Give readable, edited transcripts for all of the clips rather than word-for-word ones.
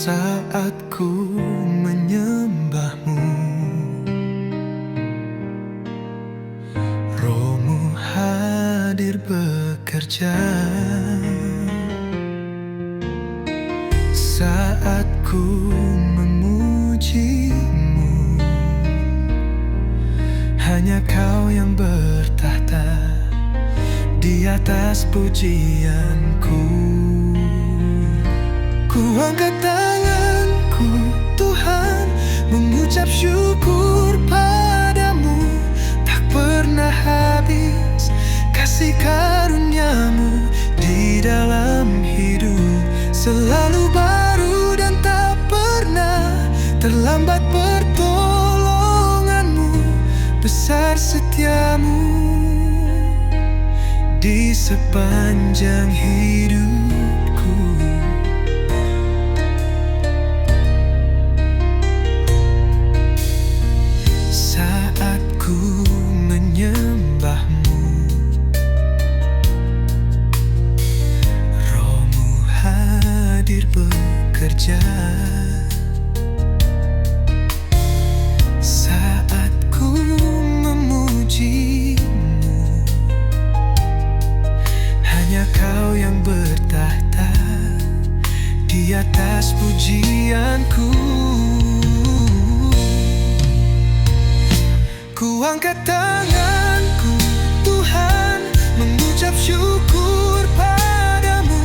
saat ku menyembahmu. Rohmu hadir bekerja saat ku memujimu. Hanya Kau yang bertahta di atas pujianku. Ku angkat tanganku Tuhan, mengucap syukur padamu. Tak pernah habis kasih karuniamu di dalam hidup. Selalu baru dan tak pernah terlambat pertolonganmu. Besar setiamu di sepanjang hidupku. Saat ku menyembahmu, Rohmu hadir bekerja saat ku memujimu. Hanya Kau yang bertahta di atas pujianku. Ku angkat tanganku Tuhan, mengucap syukur padamu.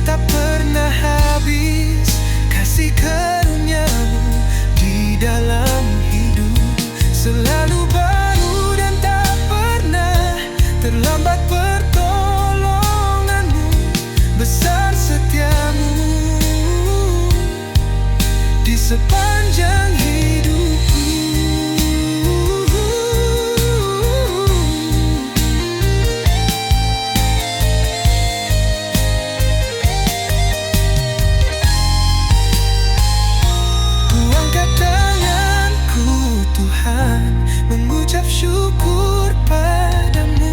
Tak pernah habis kasih karuniamu di dalam hidup. Selalu baru dan tak pernah terlambat pertolonganmu. Besar setiamu di sepanjang hidupku. Mengucap syukur padamu.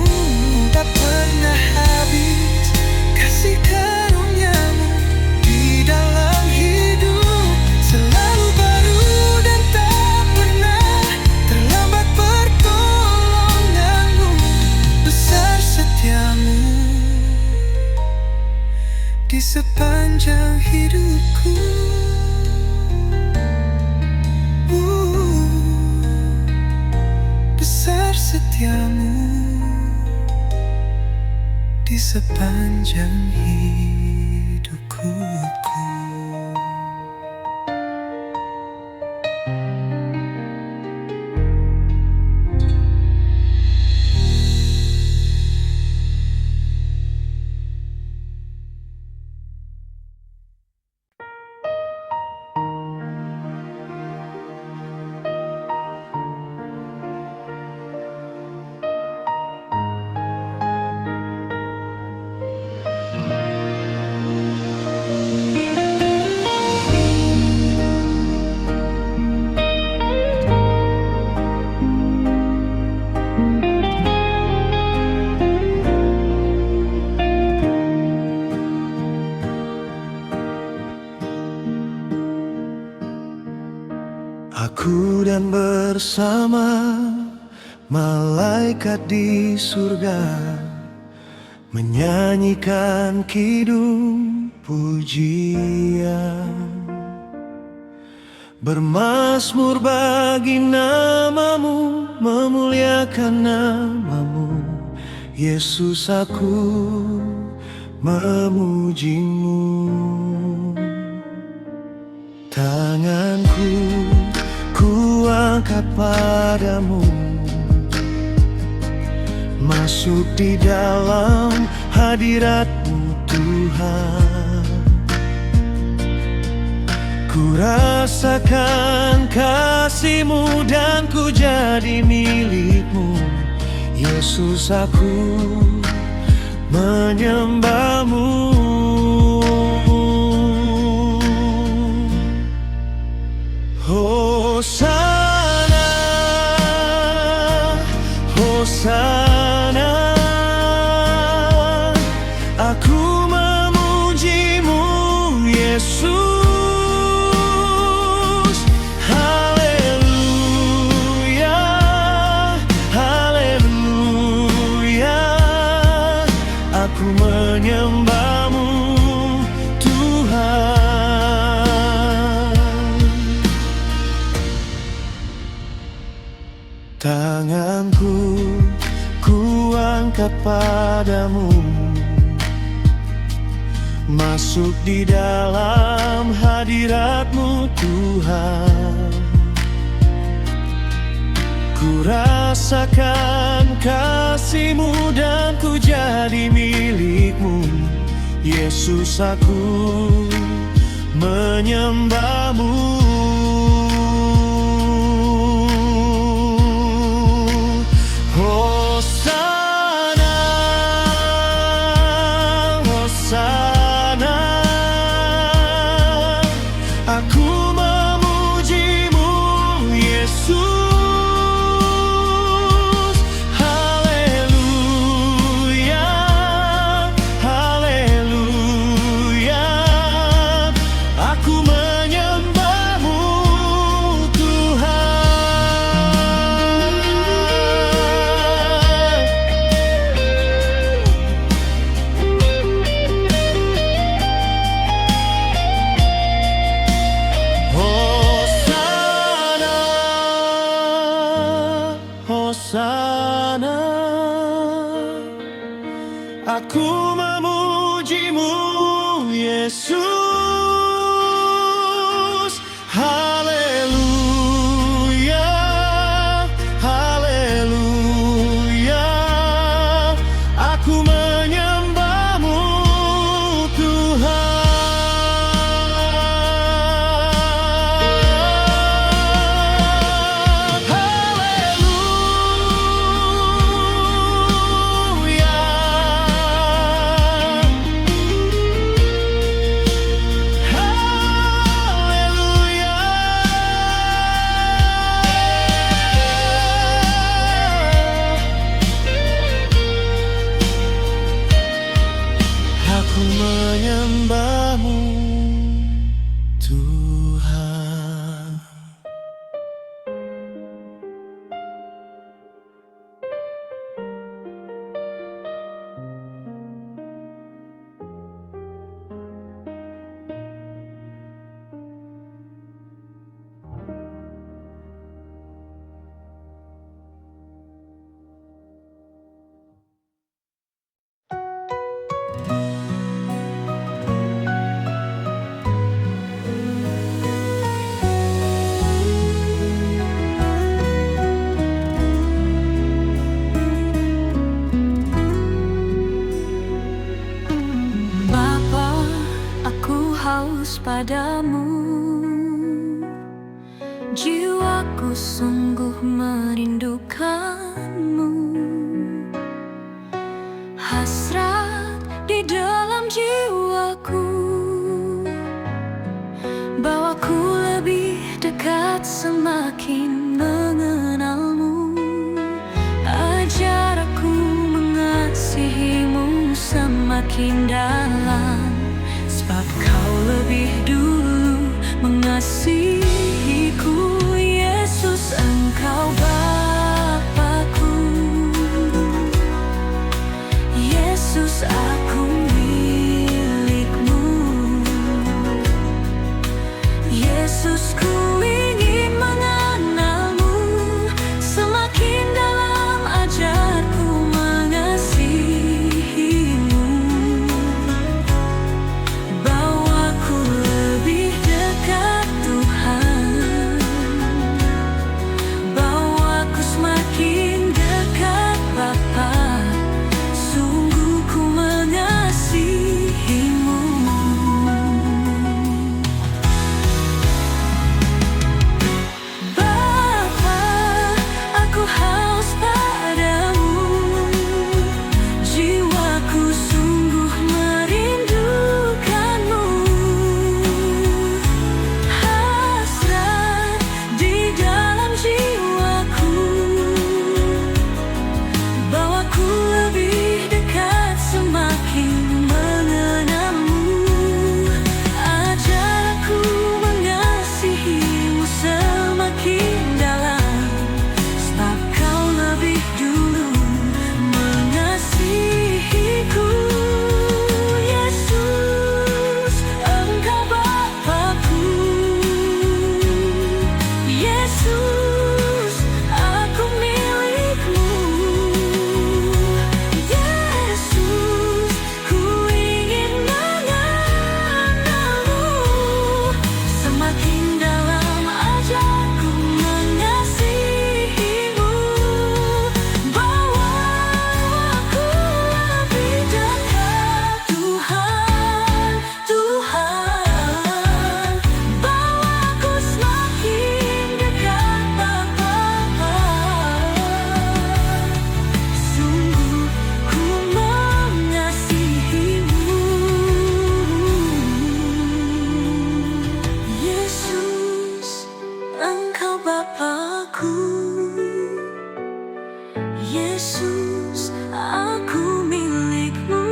Tak pernah habis kasih karuniamu di dalam hidup. Selalu baru dan tak pernah terlambat pertolonganmu. Besar setiamu di sepanjang hidupku. Besar setiamu di sepanjang hidupku. Aku dan bersama malaikat di surga menyanyikan kidung pujian, bermazmur bagi namamu, memuliakan namamu. Yesus, aku memujimu. Tanganku ku angkat padamu, masuk di dalam hadirat-Mu Tuhan. Ku rasakan kasih-Mu dan ku jadi milik-Mu. Yesus, aku menyembah-Mu. Hosana, Hosana, aku memuji-Mu Yesus. dekat padamu, masuk di dalam hadirat-Mu Tuhan. Ku rasakan kasih-Mu dan ku jadi milik-Mu. Yesus, aku menyembah-Mu. Hosana, Hosana, aku memuji-Mu Yesus. Hosana, aku memuji-Mu Yesus. Haleluya, haleluya, aku menyembah-Mu Tuhan. Aku menyembah-Mu Tuhan. Haus padamu, jiwaku sungguh merindukanmu. Hasrat di dalam jiwaku, bawaku lebih dekat semakin mengenalmu. Ajar aku mengasihimu semakin dalam, sebab Kau lebih dulu mengasihiku. Yesus, Engkau Bapa-Ku. Yesus, aku milik-Mu. Yesus, ku ingin mengenal-Mu semakin dalam. Ajarku mengasihi-Mu, bawaku lebih dekat Tuhan, bawaku semakin dekat Bapa. Sungguh ku mengasihi-Mu. aku. Yesus, aku milikmu.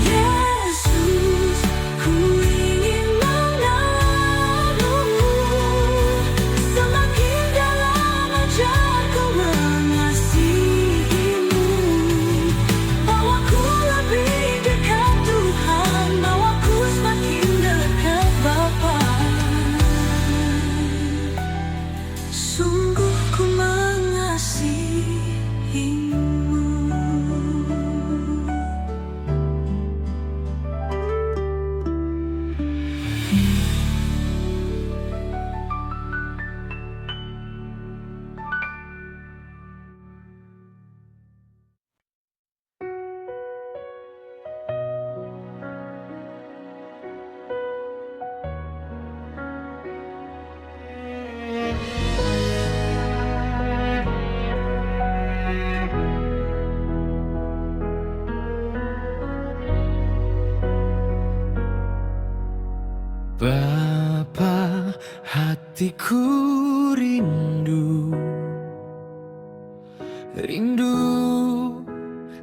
Yesus, ku ingin mengenalmu. Semakin dalam ajarku mengasihimu. Bawaku lebih dekat Tuhan, bawaku semakin dekat Bapa. Sungguh ku mengasihimu. Bapa, hatiku rindu, rindu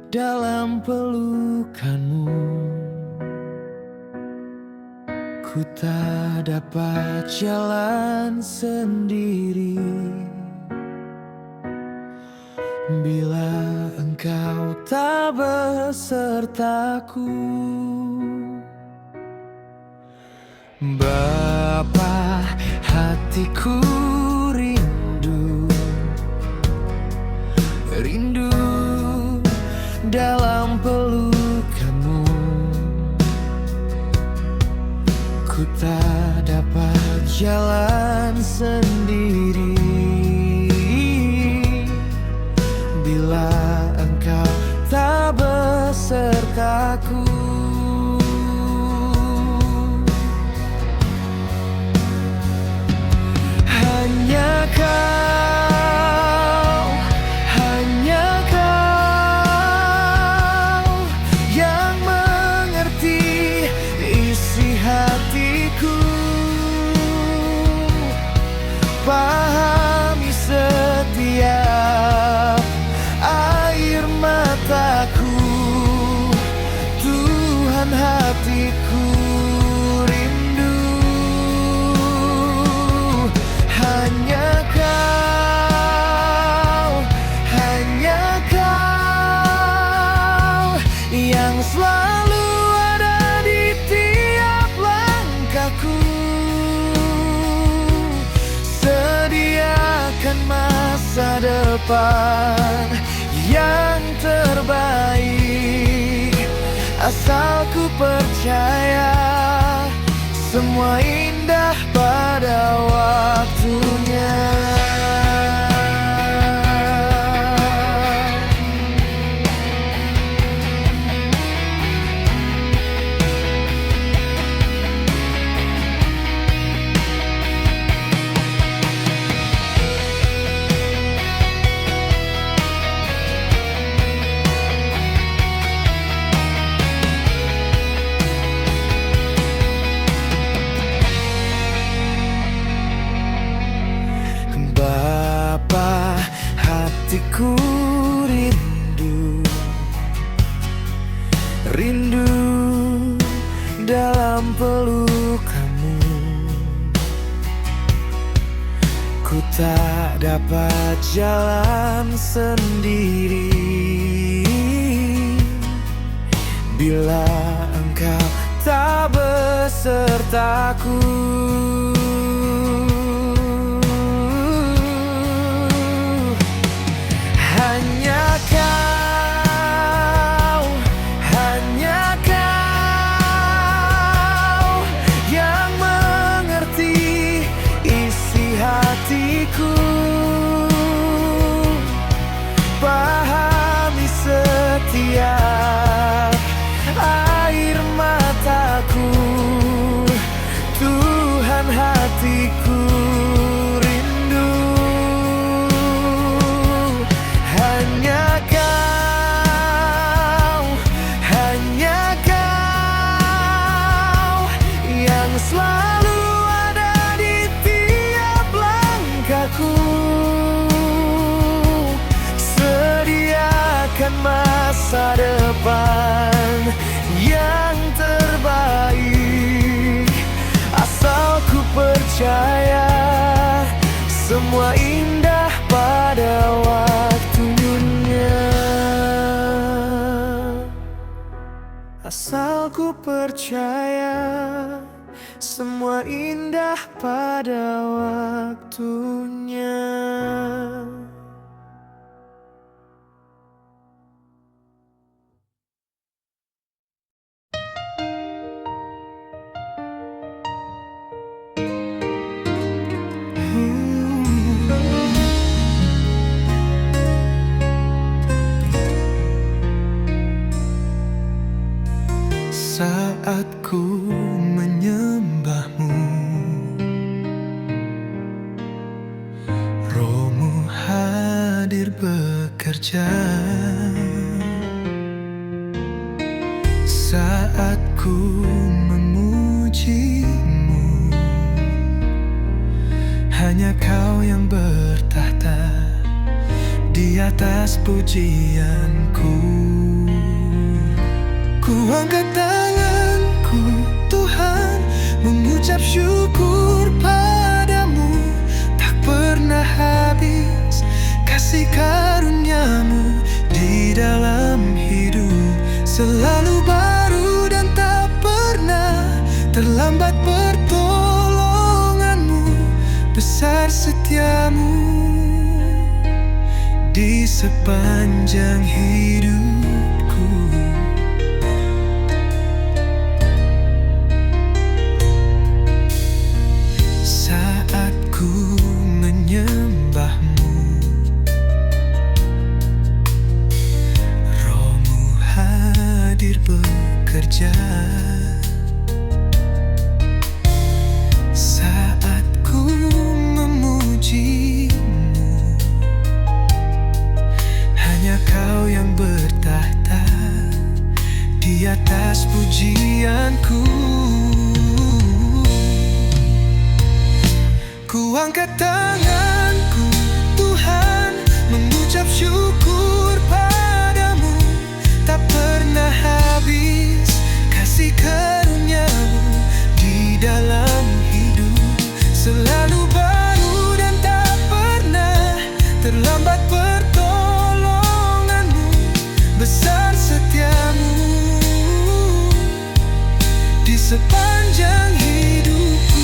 dalam pelukanmu. Ku tak dapat jalan sendiri bila engkau tak besertaku. Bapa, hatiku rindu, rindu dalam pelukanmu. Ku tak dapat jalan sendiri bila engkau tak besertaku. Hanya kau yang mengerti isi hatiku, pahami setiap air mataku. Tuhan, hatiku rindu. Hanya kau yang selalu ada di tiap langkahku. Sediakan masa depan yang terbaik, asal ku percaya semua indah pada waktunya. Bapa, hatiku rindu, rindu dalam pelukanmu. Ku tak dapat jalan sendiri bila engkau tak besertaku. Hanya kau yang mengerti isi hatiku, pahami setiap air mataku. Tuhan, hatiku rindu. Hanya kau yang selalu ada di tiap langkahku. ku percaya semua indah pada waktunya. Saat ku menyembahmu, Rohmu hadir bekerja. Saat ku memujimu, hanya Kau yang bertahta di atas pujianku. Ku angkat tanganku, Tuhan, mengucap syukur padamu. Tak pernah habis kasih karuniamu di dalam hidup. Selalu baru dan tak pernah terlambat pertolonganmu. Besar setiamu di sepanjang hidupku. Saat ku menyembahmu, Rohmu hadir bekerja. Saat ku memujimu, hanya Kau yang bertahta di atas pujianku. Ku angkat tanganku, Tuhan, mengucap syukur padamu. Tak pernah habis kasih karuniamu di dalam hidup. Selalu baru dan tak pernah terlambat pertolonganmu. Besar setiamu di sepanjang hidupku.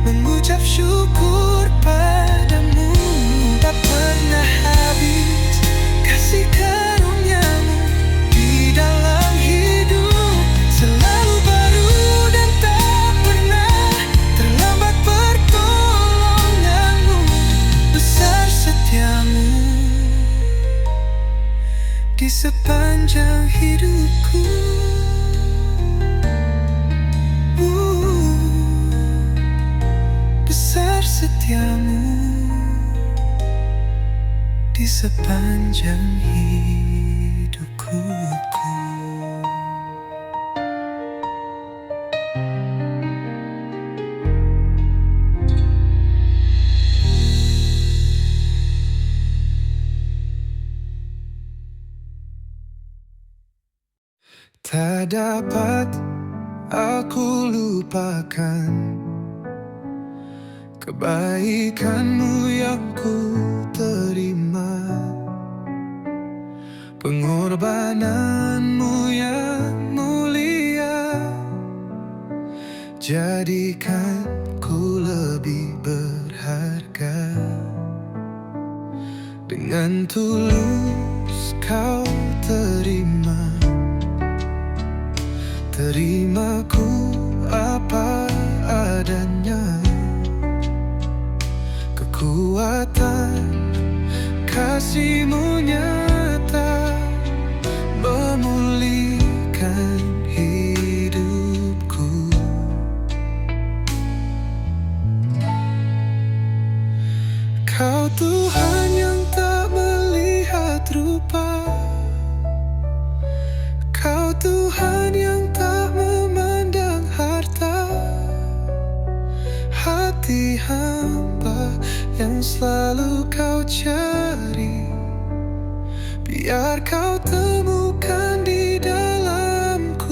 Mengucap syukur padamu. Tak pernah habis kasih karuniamu di dalam hidup. Selalu baru dan tak pernah terlambat pertolonganmu. Besar setiamu di sepanjang hidupku. Besar setiamu di sepanjang hidupku. Tak dapat aku lupakan kebaikanmu yang ku terima, pengorbananmu yang mulia, jadikan ku lebih berharga. Dengan tulus Kau terimaku apa adanya. Kekuatan kasih-Mu nyata memulihkan hidupku. Kau Tuhan yang tak melihat rupa, Kau Tuhan yang tak memandang harta. Hati hamba yang selalu Kau cari, biar Kau temukan di dalamku.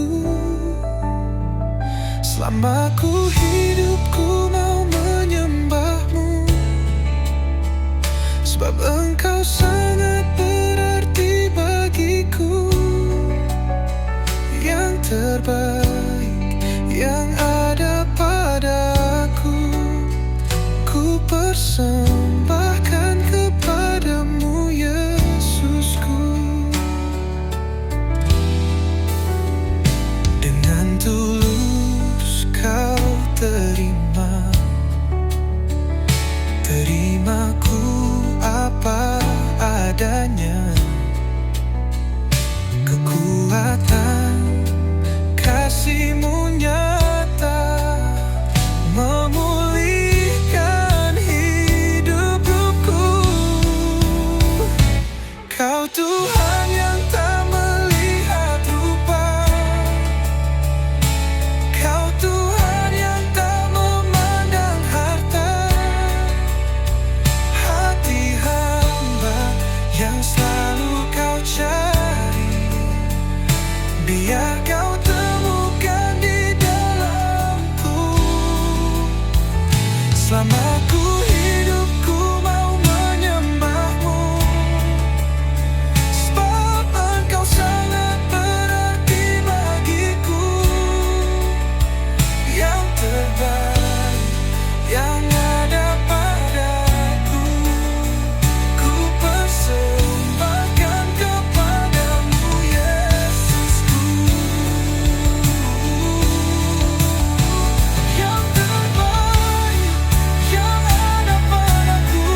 Selama ku hidup ku mau menyembahmu, sebab Engkau sangat berarti bagiku. Yang terbaik yang ada padaku, ku persembahkan kepadamu Yesusku. Dengan tulus kau terimaku apa adanya. Kekuatan kasih-Mu nyata memulihkan hidupku. Kau Tuhan yang tak melihat rupa, Kau Tuhan yang tak memandang harta. Hati hamba yang selalu Kau cari, biar Kau temukan di dalamku. Selama ku hidup ku mau menyembahmu, sebab Engkau sangat berarti bagiku. Yang terbaik yang ada padaku, ku persembahkan kepadamu Yesusku. Yang terbaik yang ada padaku,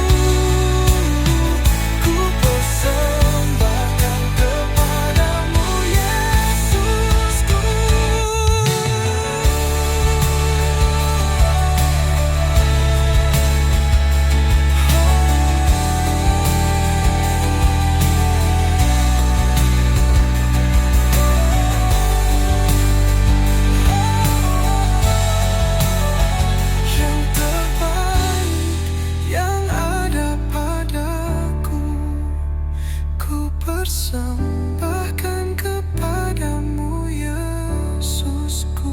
ku persembahkan kepadamu Yesusku. Yang terbaik yang ada padaku, ku persembahkan kepadamu Yesusku.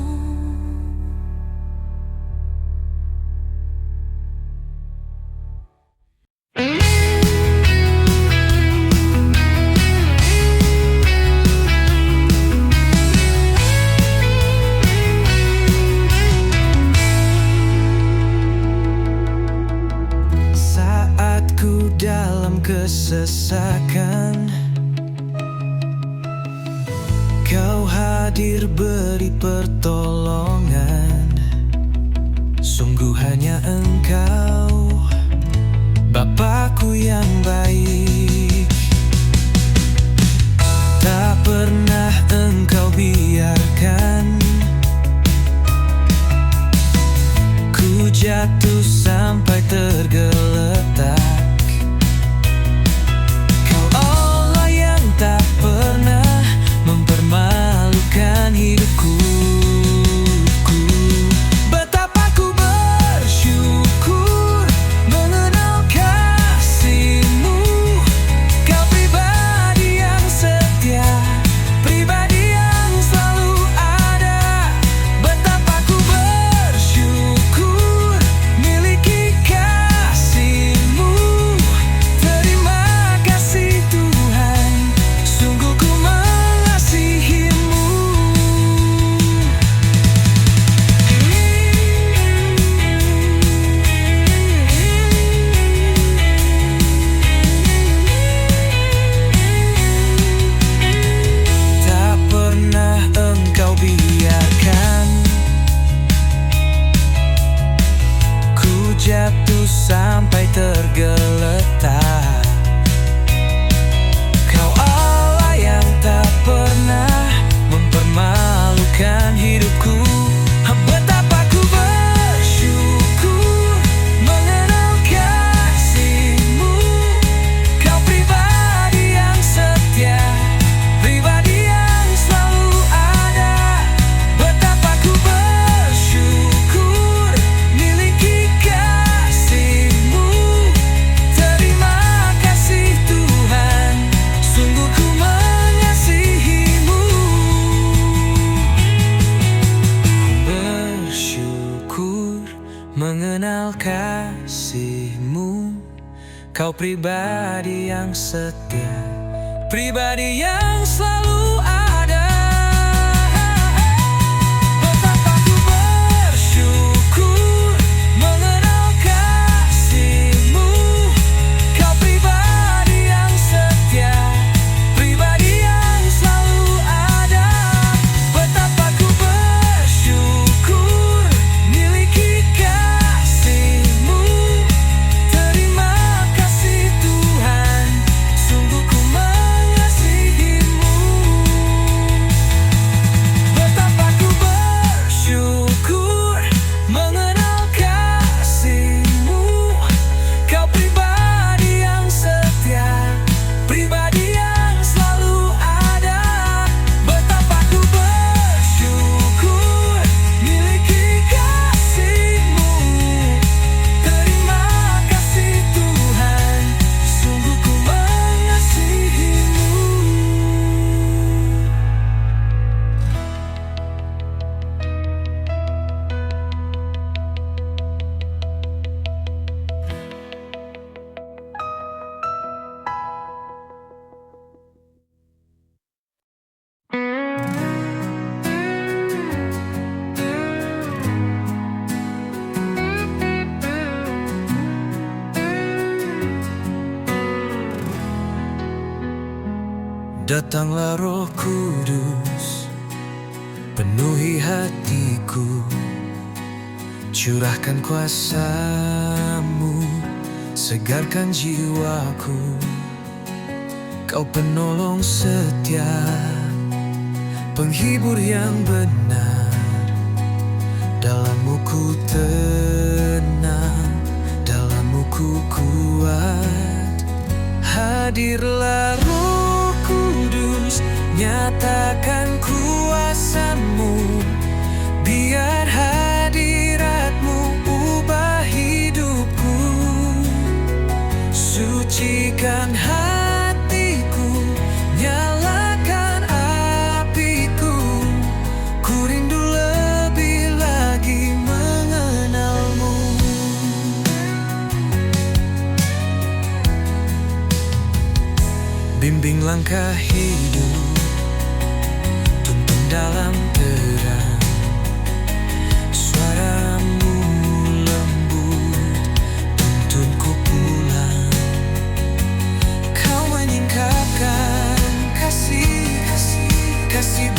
Saat ku dalam kesesakan, Kau hadir beri pertolongan. Sungguh hanya Engkau, Bapakku yang baik. Tak pernah Engkau biarkan ku jatuh sampai tergeletak. Kau Allah yang tak pernah mempermalukan hidupku. Betapa ku bersyukur mengenal kasih-Mu. Kau pribadi yang setia, pribadi yang selalu ada. Betapa ku bersyukur miliki kasih mengenal kasih-Mu. Kau pribadi yang setia, pribadi yang selalu ada. Betapa ku bersyukur mengenal kasih-Mu. Kau pribadi yang setia, pribadi yang selalu ada. Betapa ku bersyukur miliki kasih-Mu. Terima kasih Tuhan, sungguh ku mengasihi-Mu. Betapa ku bersyukur mengenal kasih-Mu. Kau pribadi yang setia, pribadi yang selalu ada. Betapa ku bersyukur miliki kasih-Mu. Terima kasih Tuhan, sungguh ku mengasihi-Mu. Datanglah Roh Kudus, penuhi hatiku, curahkan kuasa-Mu, segarkan jiwaku. Kau penolong setia, penghibur yang benar. Dalam-Mu ku tenang, dalam-Mu ku kuat. Hadirlah Roh Kudus, nyatakan kuasa-Mu. Biar hadirat-Mu ubah hidupku. Sucikan hatiku, nyalakan apiku. Ku rindu lebih lagi mengenal-Mu. Bimbing langkah hidup, tuntun dalam terang. Suara-Mu lembut, tuntunku pulang. Kau menyingkapkan kasih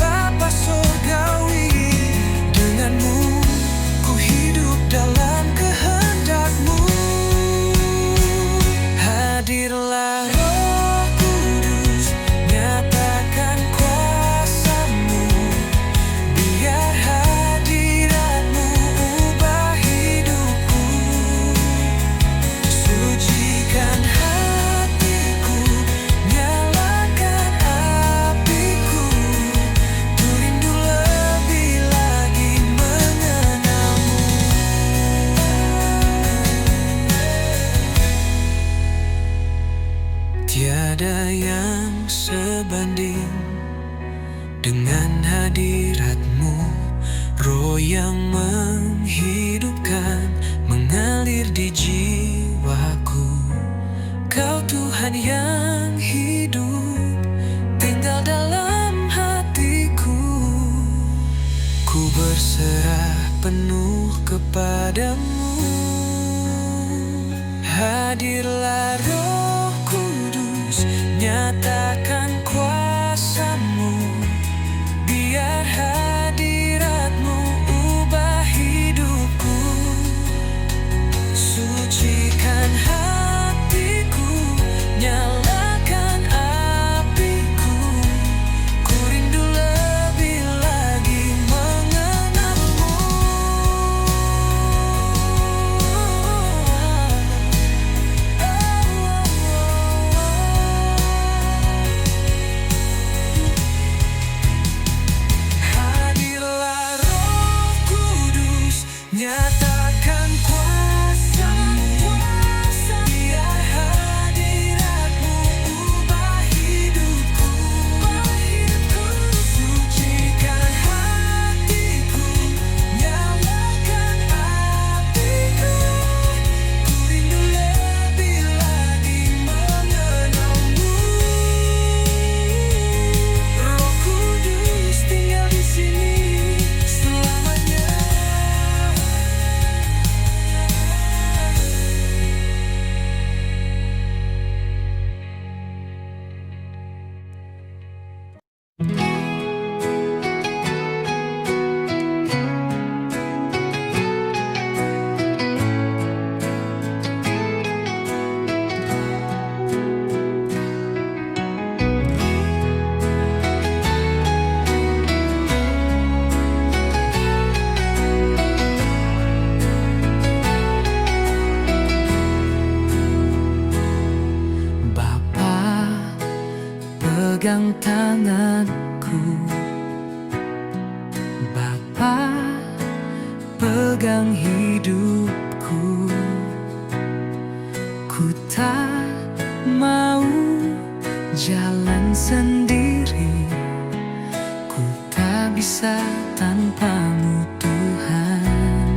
Bapa surgawi. Dengan-Mu ku hidup dalam kehendak-Mu. Hadirlah Roh Kudus, nyatakan kuasa-Mu. Biar hadirat-Mu ubah hidupku. Sucikan hatiku, nyalakan apiku. Ku rindu lebih lagi mengenal-Mu. Tiada yang sebanding dengan hadirat-Mu. Roh yang menghidupkan, mengalir di jiwaku. Kau Tuhan yang hidup, tinggal dalam hatiku. Ku berserah penuh kepadamu. Hadirlah Roh Kudus, nyatakan kuasa-Mu. Biar hadirat-Mu ubah hidupku. Sucikan hatiku, nyalakan apiku. Ku rindu lebih lagi mengenal-Mu. Hadirlah Roh Kudus, nyatakan kuasa-Mu. Biar hadirat-Mu ubah hidupku. Sucikan hatiku, nyalakan apiku. pegang tanganku, Bapa pegang hidupku. Ku tak mau jalan sendiri, ku tak bisa tanpamu Tuhan.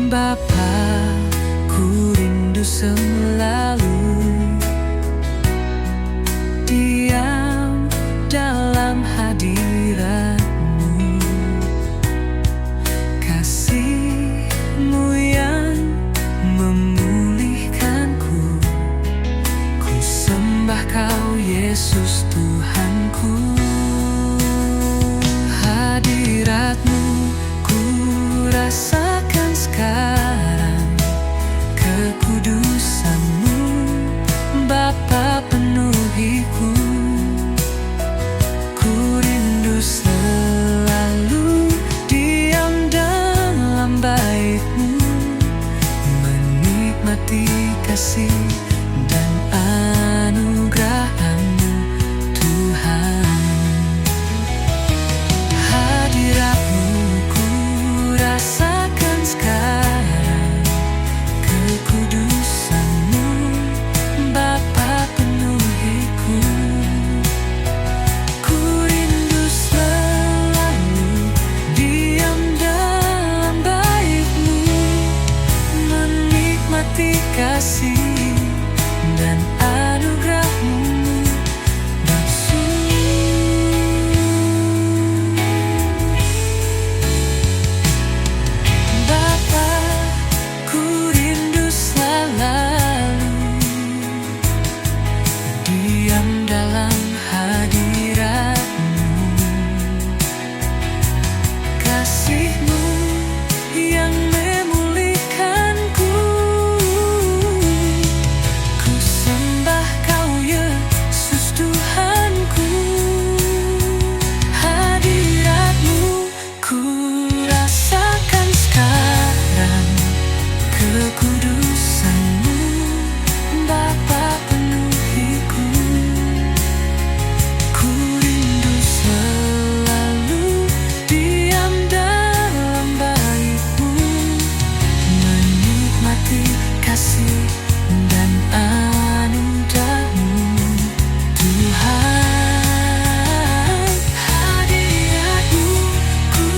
Bapa, ku rindu selalu diam dalam hadirat-Mu. Kasih-Mu yang memulihkanku, ku sembah Kau Yesus Tuhanku. Hadirat-Mu ku rasakan sekarang, kekudusan-Mu Bapa penuhiku. Ku rindu selalu diam dalam bait-Mu, menikmati kasih dan anugerah-Mu Tuhan. Hadirat-Mu ku rasakan sekarang, kekudusan-Mu Bapa penuhiku. Ku rindu selalu diam dalam bait-Mu, menikmati kasih dan anugerah-Mu Bapa, ku rindu selalu diam dalam hadirat-Mu. Kasih-Mu yang memulihkanku, ku sembah Kau Yesus Tuhanku. Hadirat-Mu ku rasakan sekarang, kekudusan-Mu Bapa penuhiku. Ku rindu selalu diam dalam bait-Mu, menikmati kasih dan anugerah-Mu Tuhan. Hadirat-Mu ku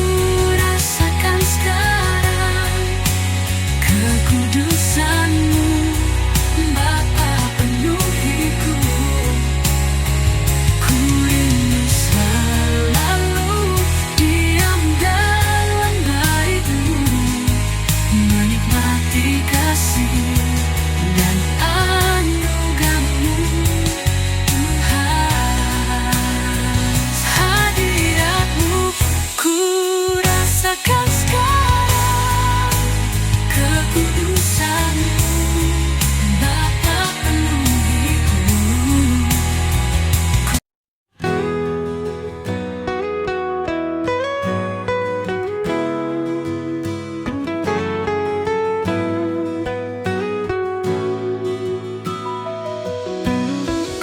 rasakan sekarang, kekudusan-Mu Bapa penuhiku. Ku rindu selalu diam dalam bait-Mu, menikmati kasih dan anugerah-Mu Tuhan. Hadirat-Mu ku rasakan sekarang, kekudusan-Mu Bapa penuhiku.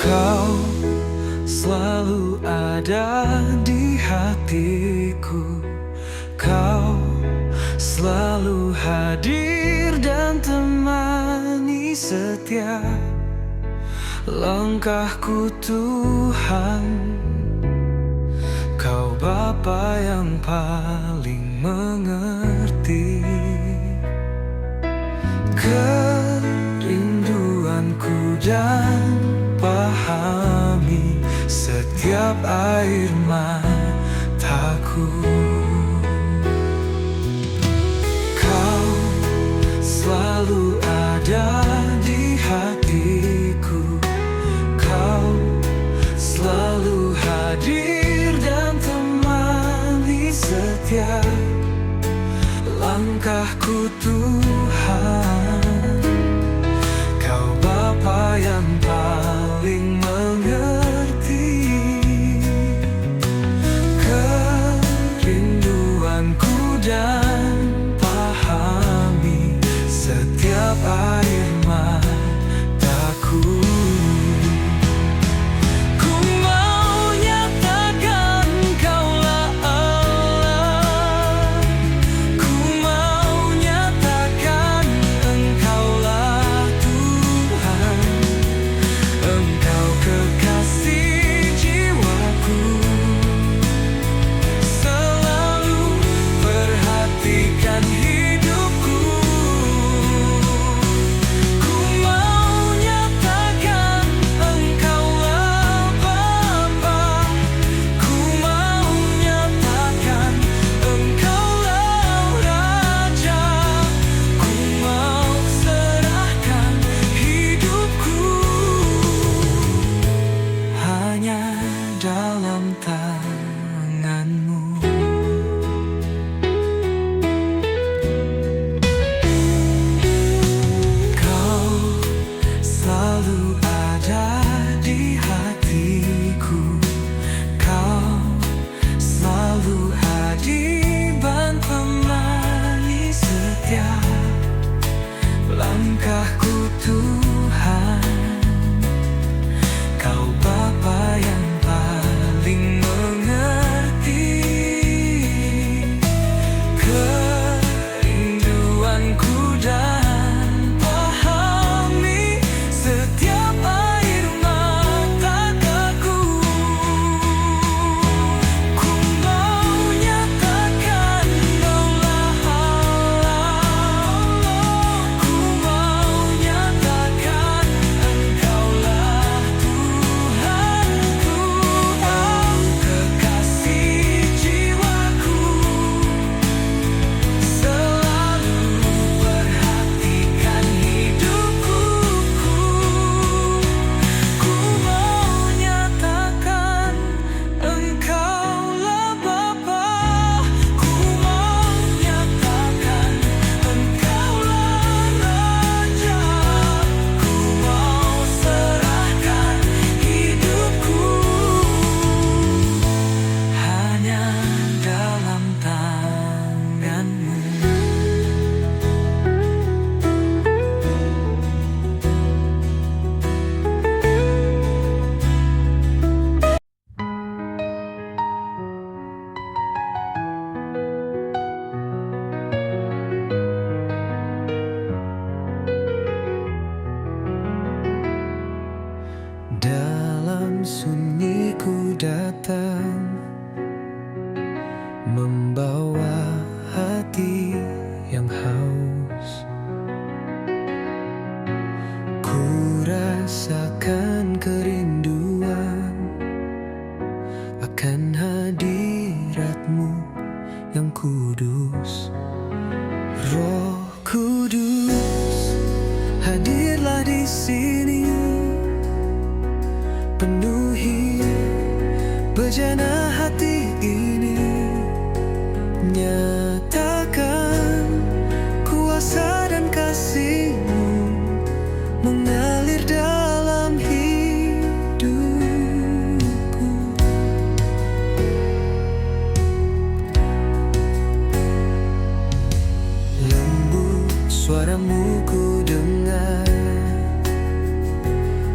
Kau selalu ada di hatiku, Kau selalu hadir dan temani setiap langkahku Tuhan. Kau Bapa yang paling mengerti kerinduanku dan pahami setiap air mataku. Kau selalu ada di hatiku, Kau selalu hadir dan temani setiap langkahku Tuhan. Kau Bapa yang paling mengerti kerinduanku dan pahami setiap air mataku. Kudus, Roh Kudus, hadirlah di sini, penuhi bejana hati ini, nyatakan kuasa dan kasih-Mu mengalir dalam hidupku. Lembut suara-Mu ku dengar,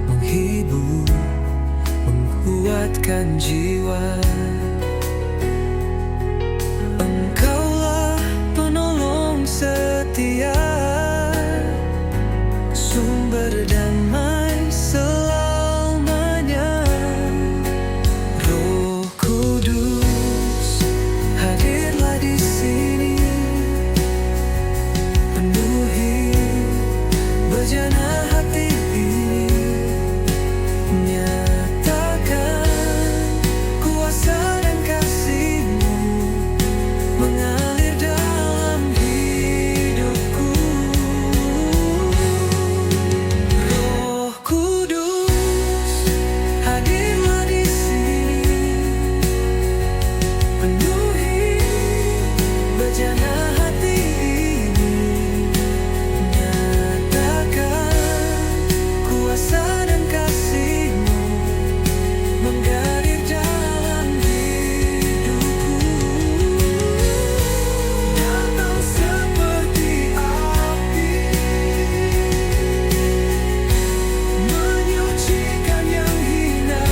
menghibur, menguatkan jiwa. Engkaulah penolong setia, sumber damai selamanya. Roh Kudus, hadirlah di sini, penuhi bejana hati ini, nyatakan kuasa dan kasih-Mu mengalir dalam hidupku. Roh Kudus, hadirlah di sini, penuhi bejana hati ini, nyatakan kuasa dan kasih-Mu mengalir dalam hidupku. Datang seperti api, menyucikan yang hina.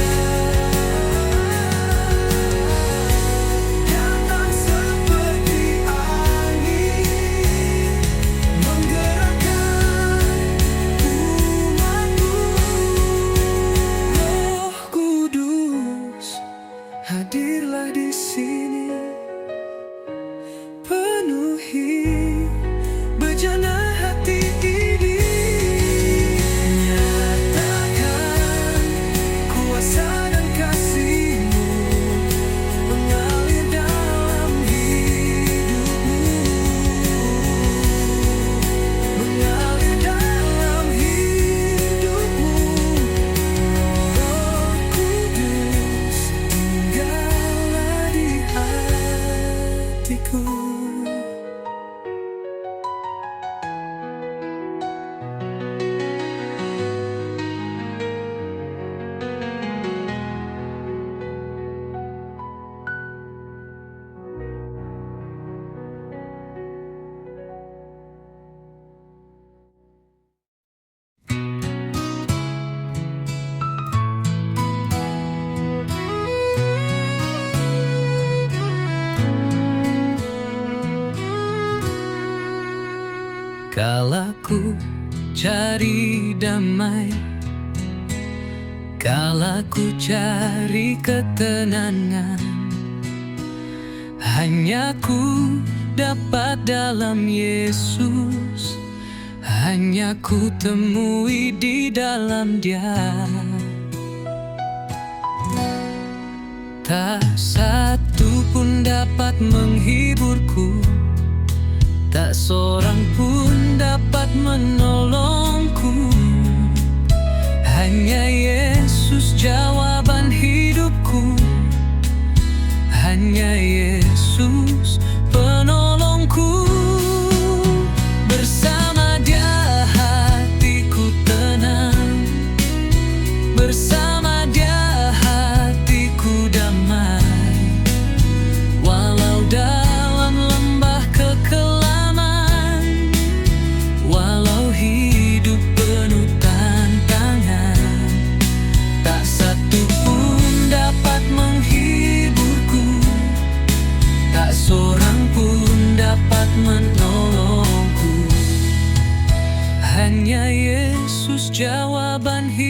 Datang seperti angin, menggerakkan umat-Mu. Roh Kudus, hadirlah di sini, penuhi bejana hati ini, nyatakan kuasa dan kasih-Mu mengalir dalam hidupmu, mengalir dalam hidupmu. Roh Kudus, tinggallah di hatiku. Kala ku cari damai, kala ku cari ketenangan, hanya ku dapat dalam Yesus, hanya ku temui di dalam Dia. Tak satu pun dapat menghiburku, tak seorang pun dapat menolongku, hanya Yesus jawaban hidupku, hanya Yesus penolongku. Bersama Dia hatiku tenang, bersama Dia hatiku damai, walau dalam lembah kekelaman, walau hidup penuh tantangan, tak satu pun dapat menghiburku, tak seorang pun dapat menolongku, hanya Yesus jawaban hidupku.